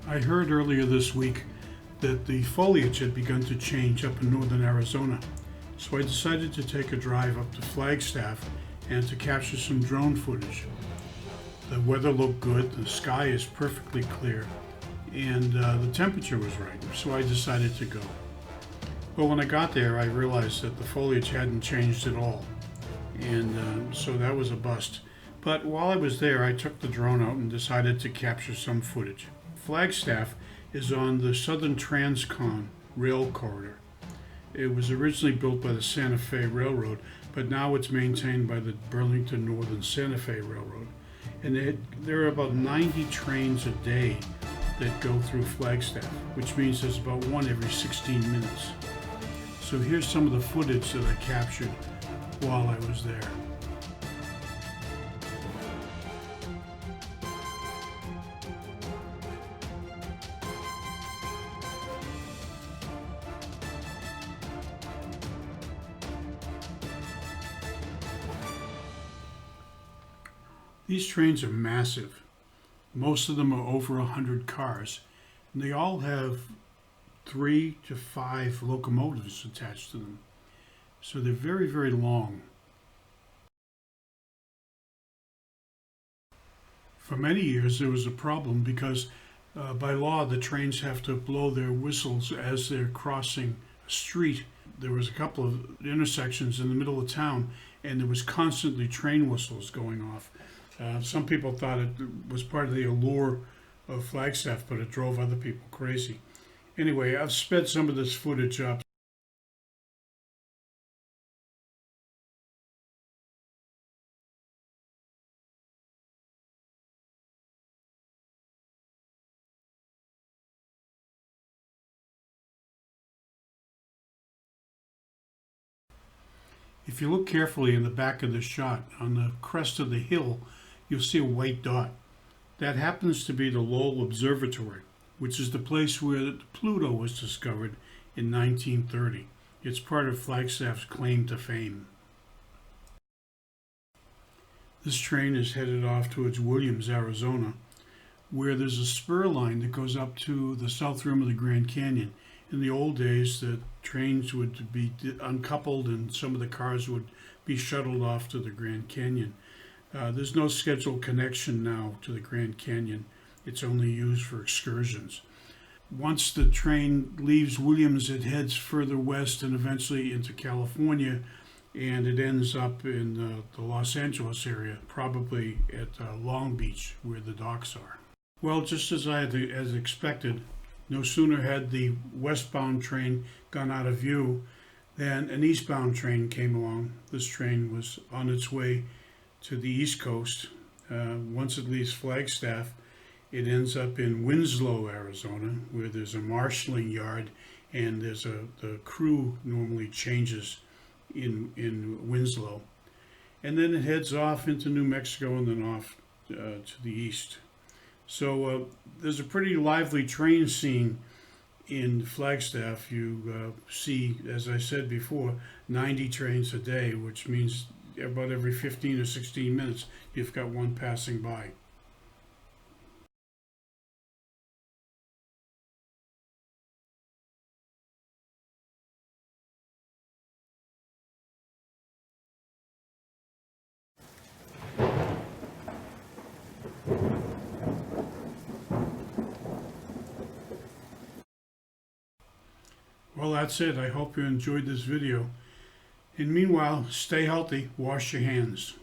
I heard earlier this week that the foliage had begun to change up in northern Arizona, so I decided to take a drive up to Flagstaff and to capture some drone footage. The weather looked good, the sky is perfectly clear, and the temperature was right, so I decided to go. Well, when I got there, I realized that the foliage hadn't changed at all, and so that was a bust. But while I was there, I took the drone out and decided to capture some footage. Flagstaff is on the Southern Transcon rail corridor. It was originally built by the Santa Fe Railroad, but now it's maintained by the Burlington Northern Santa Fe Railroad. And there are about 90 trains a day that go through Flagstaff, which means there's about one every 16 minutes. So here's some of the footage that I captured while I was there. These trains are massive. Most of them are over 100 cars, and they all have 3 to 5 locomotives attached to them. So they're very, very long. For many years there was a problem because by law the trains have to blow their whistles as they're crossing a street. There was a couple of intersections in the middle of town and there was constantly train whistles going off. Some people thought it was part of the allure of Flagstaff, but it drove other people crazy. Anyway, I've sped some of this footage up. If you look carefully in the back of the shot, on the crest of the hill, you'll see a white dot. That happens to be the Lowell Observatory, which is the place where Pluto was discovered in 1930. It's part of Flagstaff's claim to fame. This train is headed off towards Williams, Arizona, where there's a spur line that goes up to the south rim of the Grand Canyon. In the old days, the trains would be uncoupled and some of the cars would be shuttled off to the Grand Canyon. There's no scheduled connection now to the Grand Canyon. It's only used for excursions. Once the train leaves Williams, it heads further west and eventually into California, and it ends up in the Los Angeles area, probably at Long Beach, where the docks are. Well, just as as expected, no sooner had the westbound train gone out of view than an eastbound train came along. This train was on its way to the East Coast. Once it leaves Flagstaff, it ends up in Winslow, Arizona, where there's a marshaling yard and the crew normally changes in Winslow. And then it heads off into New Mexico and then off to the east. So there's a pretty lively train scene in Flagstaff. You see, as I said before, 90 trains a day, which means about every 15 or 16 minutes you've got one passing by. Well, that's it. I hope you enjoyed this video. And meanwhile, stay healthy, wash your hands.